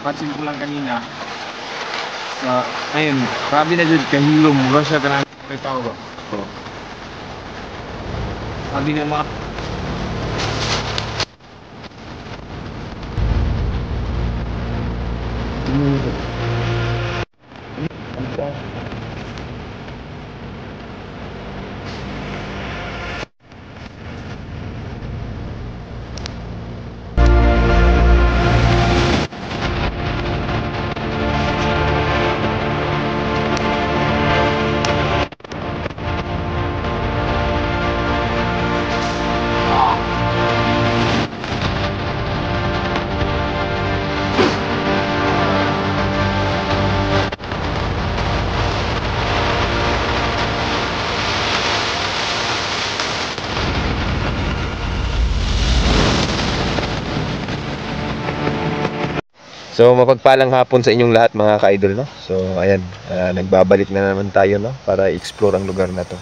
pansin ko lang kanina. Ayun, grabe na dyan, kahilom. Mura siya ka na may tao ba? Oo. Sabi ng mga... So mapagpalang hapon sa inyong lahat mga ka-idol, no? So ayan, nagbabalik na naman tayo, no? Para i-explore ang lugar na to.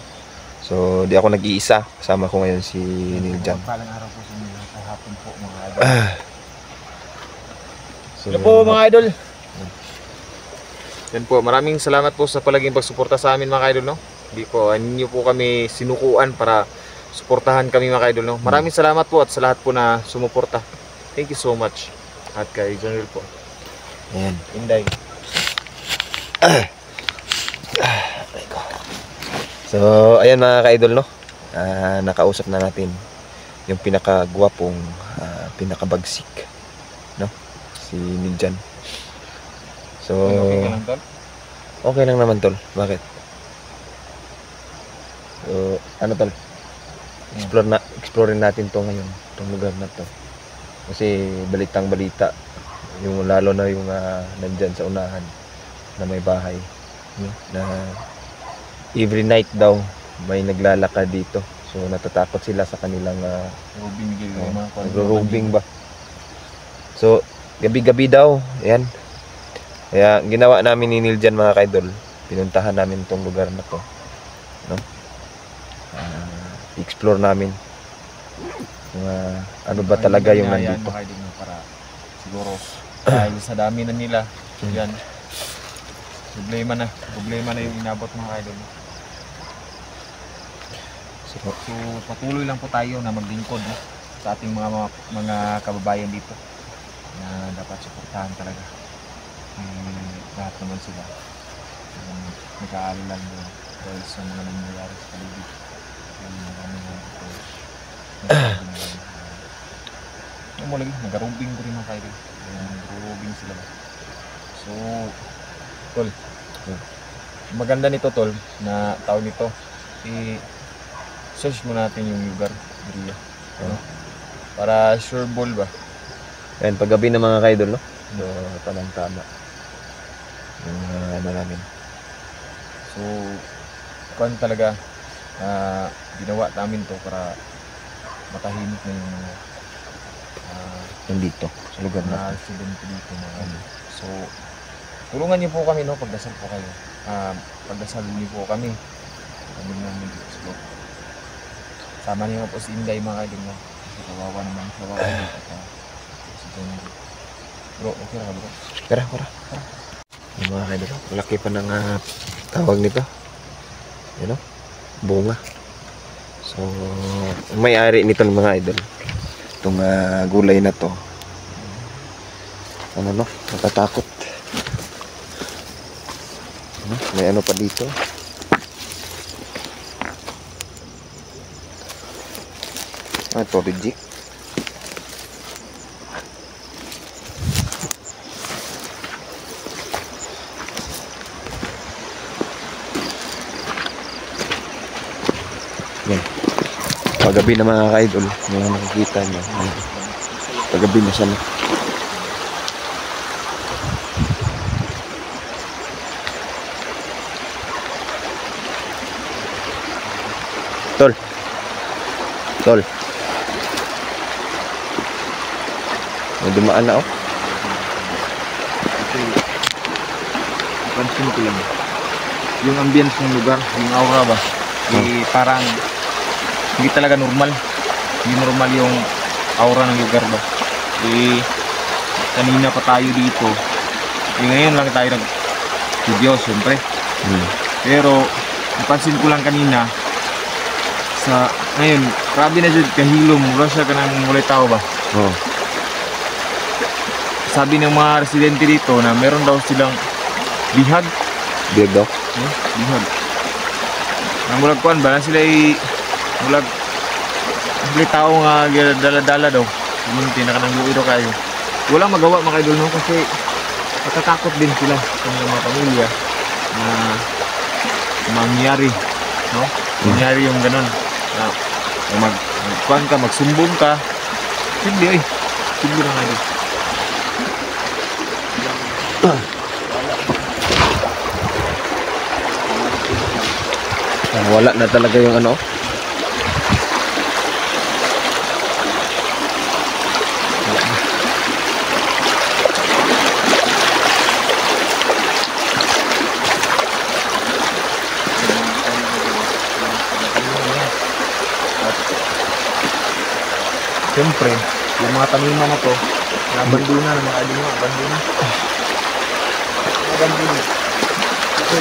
So di ako nag-iisa, kasama ko ngayon si Niljan. Mapagpalang araw po sa inyo, hapon po mga idol. So, Hello po mga idol. Yan po, maraming salamat po sa palaging pagsuporta sa amin mga idol, no? Hindi po, ninyo po kami sinukuan para suportahan kami mga idol, no? Maraming salamat po at sa lahat po na sumuporta. Thank you so much. At kay Jonel po. Ayan, Inday. So, ayan mga ka-idol, no? Nakausap na natin yung pinakagwapong, pinakabagsik, no? Si Niljan. So, Okay ka lang, tol? okay lang naman, tol. Bakit? So, ano, tol? Explorein natin to ngayon, itong lugar na to. Kasi balitang balita, yung lalo na yung nandyan sa unahan na may bahay, no? Na every night daw may naglalakad dito. So natatakot sila sa kanilang nagro-robing ba. So gabi-gabi daw, ayan. Kaya ginawa namin ni Niljan mga kaidol, pinuntahan namin tong lugar na to, no? Explore namin ano ba talaga yung nandito. Para siguro dahil sa dami na nila, yan. Problema na yung inabot mga idol. So patuloy lang po tayo na maglingkod, no? Sa ating mga kababayan dito na dapat suportahan talaga. Lahat naman sila nag-aalala lang dahil sa mga nangyayari sa paligid. Mo lagi nagarubing ko rin mga kaidol. Nagarubing sila ba. So tol, maganda nito tol na tao nito, i-search mo natin yung lugar area, ano? Para sure ball ba. Ayan, paggabi na mga kaidol, no? So tamang tama yung ano namin. So kuan talaga ginawa namin to para matahimik na yung mga nandito sa lugar na residente dito mga So tulungan niyo po kami, no? Pagdasal po kayo, pagdasal niyo po kami namin dito. Sama niyo po si Inday mga idol, no? Kasi kawawa naman si Johnny. Bro, okay na bro? Tara. Yung mga kaidol, malaki pa ng tawag nito, you know, bunga. So may-ari nito ng mga idol, itong gulay na to, ano, no, natatakot. May ano pa dito, ito reject. Yan. Paggabi na mga ka-idol, mga nakikita nyo. Paggabi na siya na. Tol. May dumaan na, oh. Pansin ko lang yung ambience ng lugar, yung aura ba, parang hindi talaga normal. Hindi normal yung aura ng lugar ba. Kanina pa tayo dito, ngayon lang tayo nag-video, syempre. Hmm. Pero, napansin ko lang kanina, ngayon, grabe na dyan, kahilom, mura siya ka ng mulay tao ba? Oh. Sabi ng mga residente dito na meron daw silang bihag. Biyag daw. Bihag. Ang mulag kuan ba na sila mulag sila tao nga dala-dala daw. Yung pinakanang luiro kayo. Walang magawa mga idol no kasi natatakot din sila sa mga pamilya na mangyari, no? Mangyari yung ganun. Na kuan ka, magsumbong ka. Hindi Hindi na nga idol. Wala na talaga yung ano. Siyempre, yung mga taniman na to, nabanduna ng mga idol mo, abandona. Abandona. Kasi,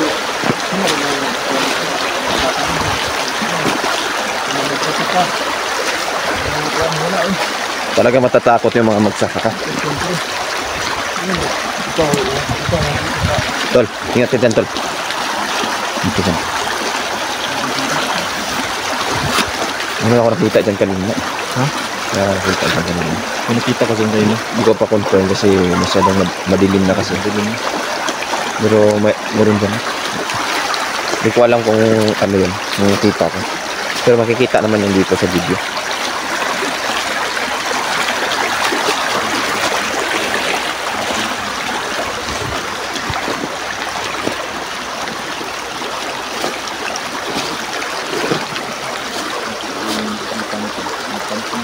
Talaga matatakot yung mga magsasaka. Tol, ingat ka dyan, tol. Dito dyan. Ano ako nakita dyan kanina? Ha? Nakita dyan kanina. Kung nakita ko dyan kayo, Hindi ko pa confirm kasi masyadong madilim na kasi. Pero meron dyan. Hindi ko alam kung ano yun, yung nakita ko. Pero makikita naman yung dito sa video.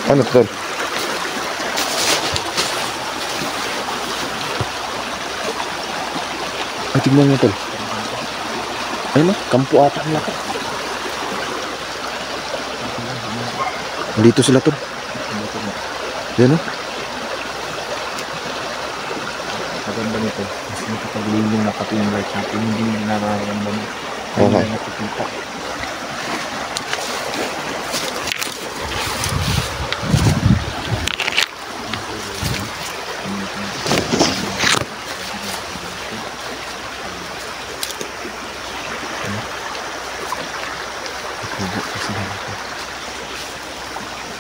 Ano tol? Ay, tignan mo tol. Ayun o, kampo ata ang laki. Dito sila tol. Yan o. Maganda nito. Mas nakapag-liling na pati yung light natin. Hindi nararamdaman. Oo nga. Hindi nakikita.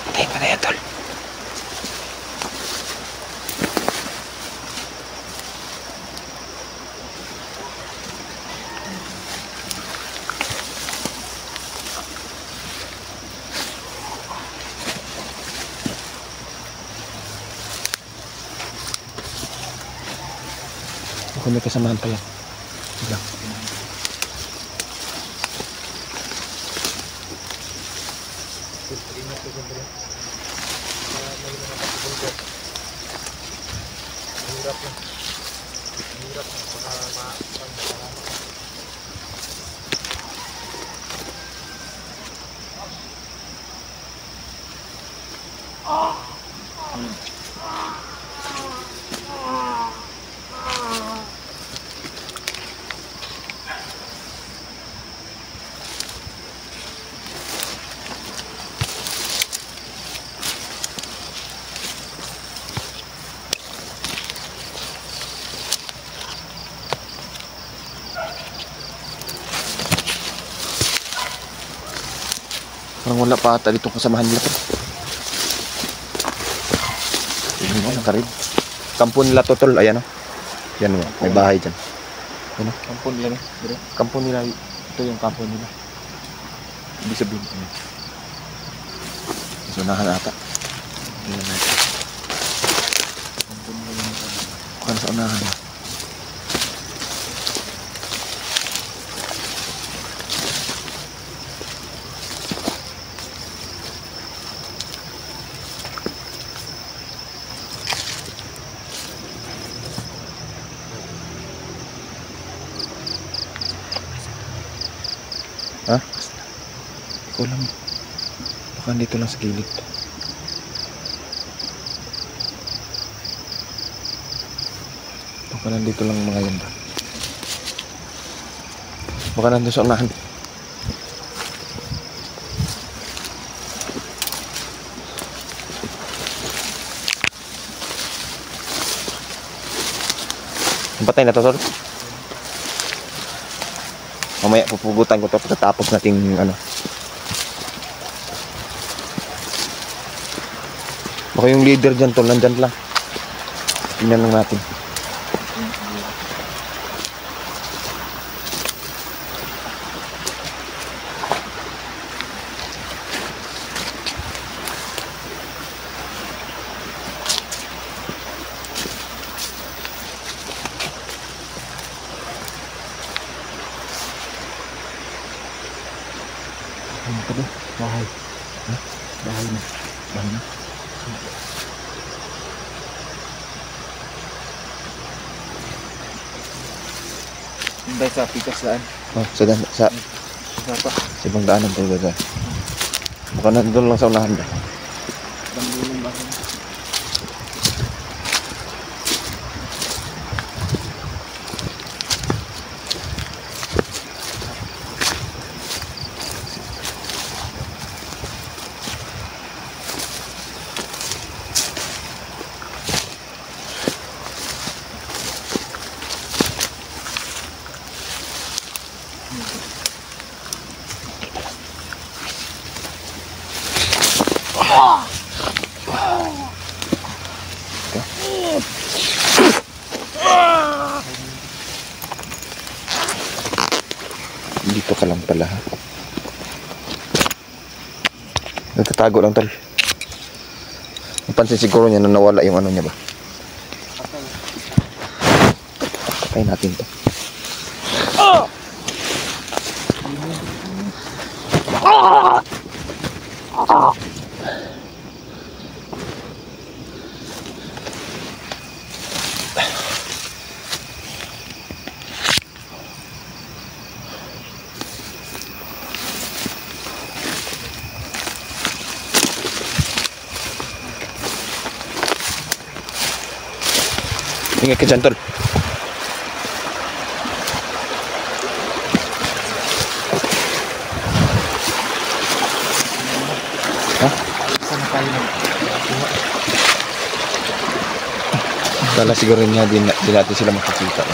Patay pa na yan tol. Kung may kasamahan pa yan. Lang. Parang wala pa ata ditong kasamahan nila tol. Ayun o, nakarid. Kampo nila to tol, ayan o. Yan o, may bahay dyan. Ano? Kampon nila no? Kampo nila, ito yung kampo nila. Ibig sabihin ano? Sa unahan ata. Tingnan natin. Kampon nila no? Bukan sa unahan. Ha? Ikaw lang. Baka dito lang sa gilid. Baka nandito lang mga yan ba? Baka nandito sa unahan. Patay na to, tol. Mamaya pupugutan ko to pagkatapos nating ano. Baka yung leader dyan, tol, nandyan lang. Tingnan lang natin. Ano ka ba? Bahay. Ha? Bahay na. Bahay na. Hintay sa pikas daan. Oh, sa Sapa. ibang daanan tayo ba? Baka nandun lang sa unahan ba? Bangulong ba? Dito ka lang pala, ha? Nagtatago lang, tol. Napansin siguro niya na nawala yung ano niya ba? Patay natin to. Ingat ka dyan, tol. Ha? Saan tayo na? Kala siguro niya din natin sila makakita.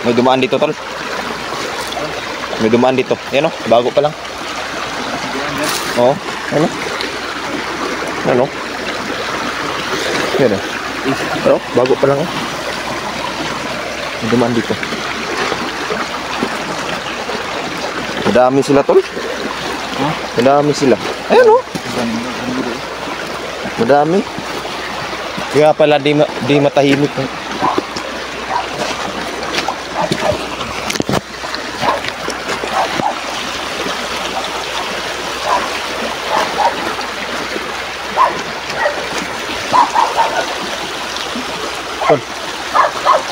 May dumaan dito, tol. May dumaan dito. Yan o, bago pa lang. Oo, ano? Ano? Yan o. Pero, bago pa lang o. May dumaan dito. Madami sila, tol. Madami sila. Ayan o. Madami. Kaya pala di matahimik.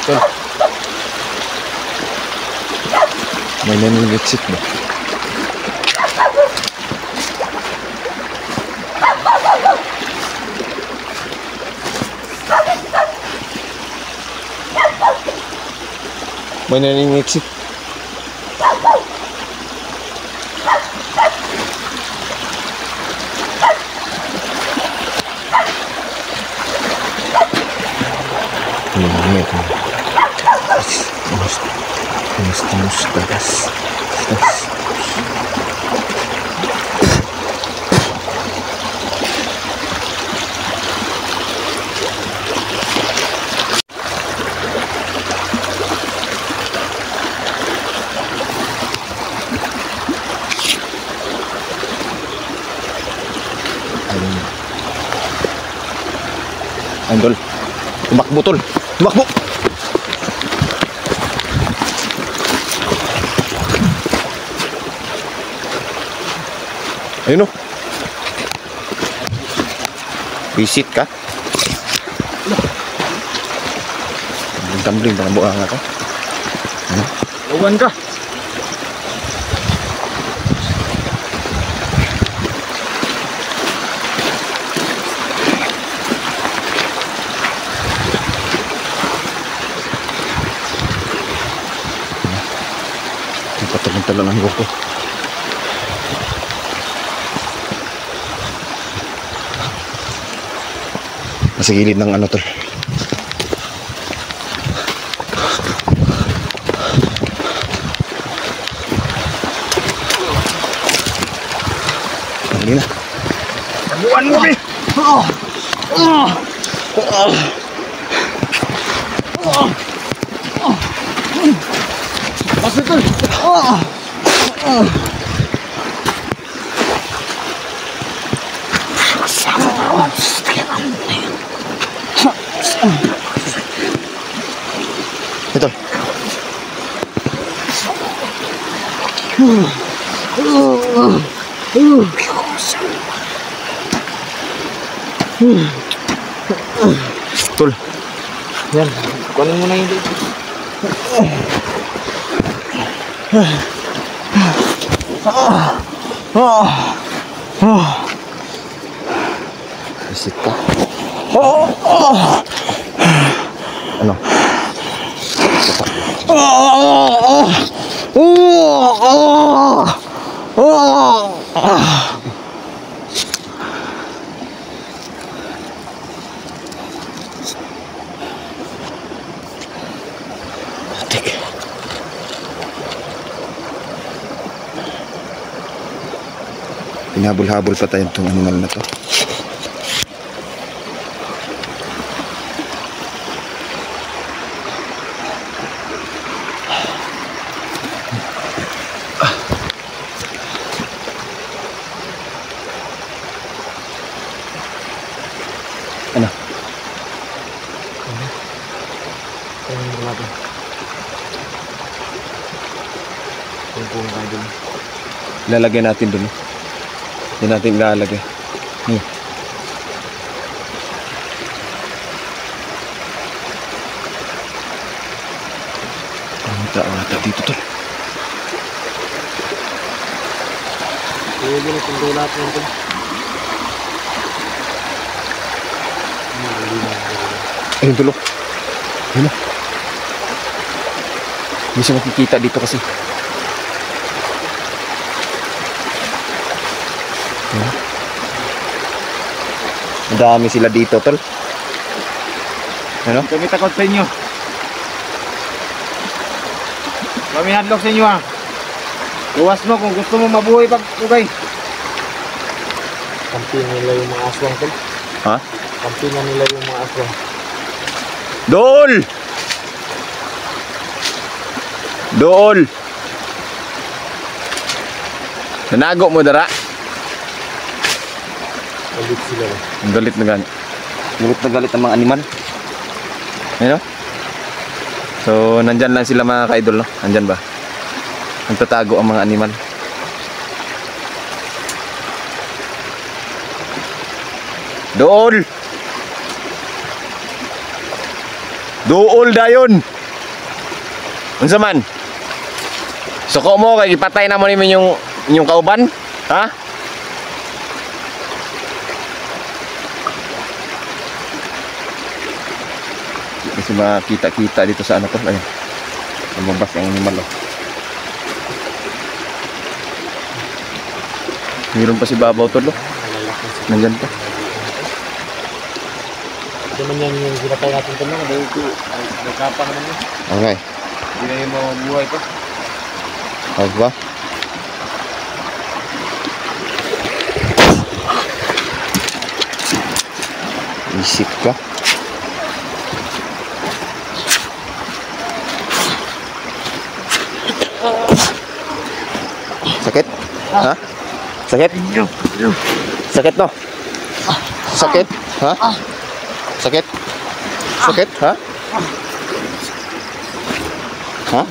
Tol. May naningitsit ba? May naningitsit. Mustagas. Andol. Tumakbo, tol. Tumakbo. Ayun o. Visit ka? Tumbling, tumbling, buang ako. Ano? Lawan ka. Talon ang buko. Nasa gilid ng ano tol. Hindi na. Tabuan mo eh. Pasok tol. Ito. Tol. Yan. Kunin mo na yun dito. Visit ka? Ano? Atik. Pinabol-habol pa tayo itong animal na to. Ano? Lalagyan natin dun. Hindi natin ilalagay. Ang tao dito tol. Huwag na itong dolat mo tol. Ayun tulo. Ayun na. Hindi siya makikita dito kasi. Ang dami sila dito tol. Ano? Kami takot sa inyo. Kami hadlock sa inyo ha. Luwas mo kung gusto mo mabuhay pag ugay. Kamping nila yung mga aswang tol. Ha? Kampingan nila yung mga aswang. Dool! Dool! Nanago mo dara? Galit sila ba? Galit na galit. Galit na galit ang mga animal. Ano? So, nandyan lang sila mga ka-idol, no? Nandyan ba? Nagtatago ang mga animal. Dool! Dool dayon! Unsa man? Suko mo kay ipatay na mo nimo yung kauban? Ha? Kasi makita-kita dito sa ano to. Ayun. Lumabas ang animal oh. Meron pa si Babaw tol oh. Nandyan pa. Ito man yan yung ginatay natin ito lang. May kapa naman yun. Okay. Hindi na yung mga buhay pa. Okay ba? Isip ka? Sakit? Ha? Sakit? Sakit no? Sakit? Ha? Sakit? Sakit? Ha? Ha?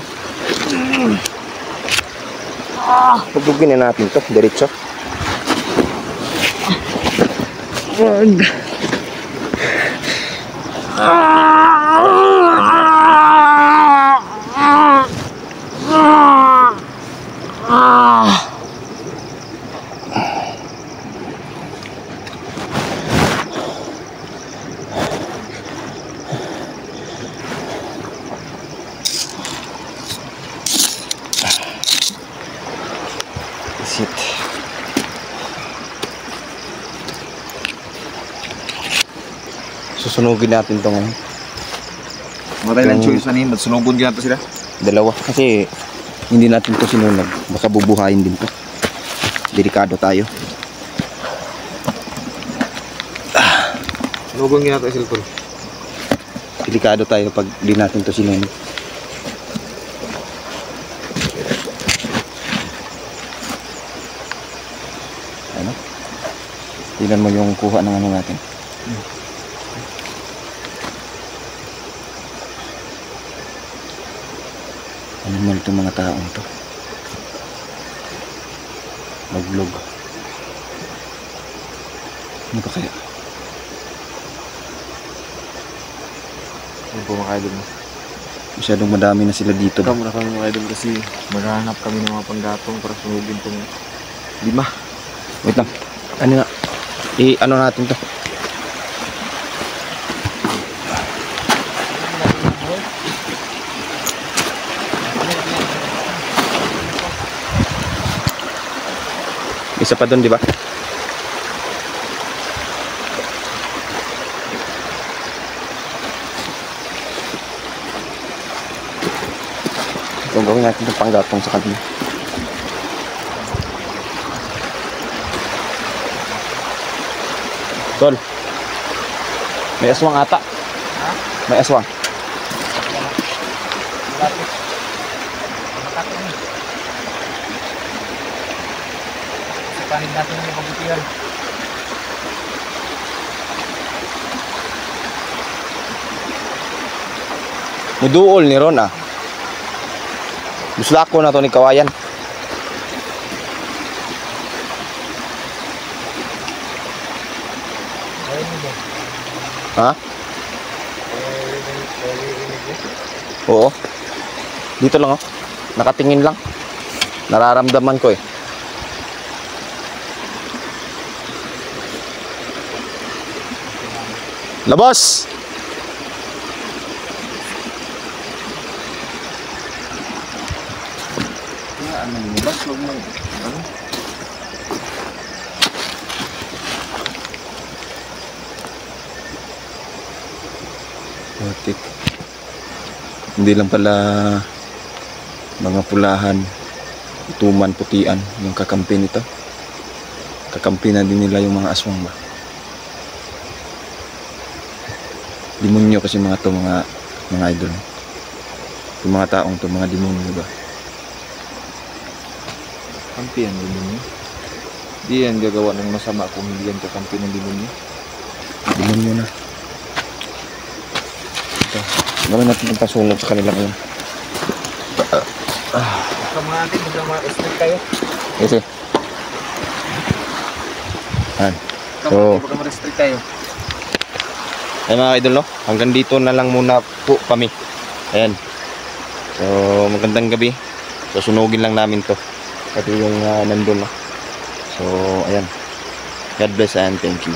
Pagdugin na natin to, diretso. Is it? Susunugin natin to ngayon. Matay ng choice na niya, sunugod ka na to sila. Dalawa. Kasi hindi natin to sinunog. Baka bubuhayin din to. Delikado tayo. Sunugod ka na to, cellphone. Delikado tayo pag di natin to sinunog. Ano? Tingnan mo yung kuha ng ano natin. Animal itong mga taong to. Maglog. Ano ba kaya? Ano po mga idol mo? Masyadong madami na sila dito. Ikaw muna kami mga idol kasi maghahanap kami ng mga panggatong para sunugin itong 5. Wait lang. Ano nga? Ano natin to? Isa pa doon, di ba? Itong gawin natin itong panggatong sa kanila. Tol, may aswang ata. Ha? May aswang. Panig natin yung pagkutihan. Muduol ni Ron ah. Guslako na to ni Kawayan. Ha? Oo. Dito lang oh. Nakatingin lang. Nararamdaman ko eh. Labas! Ano mo ba? Huwag mo. Ano? Putik. Hindi lang pala mga pulahan, tuman, putian yung kakampi nito. Kakampi na din nila yung mga aswang ba. Demonyo kasi mga to, mga idol. Yung mga taong to, mga demonyo ba. Kampi yan, demonyo. Di yan gagawa ng masama kung hindi yan kakampi ng demonyo. Demonyo na. Ito. Gawin natin itong pasunog sa kanila ngayon. Kamu natin, biglang ma-strike kayo. Kasi. Ayan. Kamu, So, baka ma-restrict kayo. ay mga idol no, hanggang dito na lang muna po kami. Ayan. So magandang gabi. So sunugin lang namin to. Pati yung nandun no. So ayan. God bless and thank you.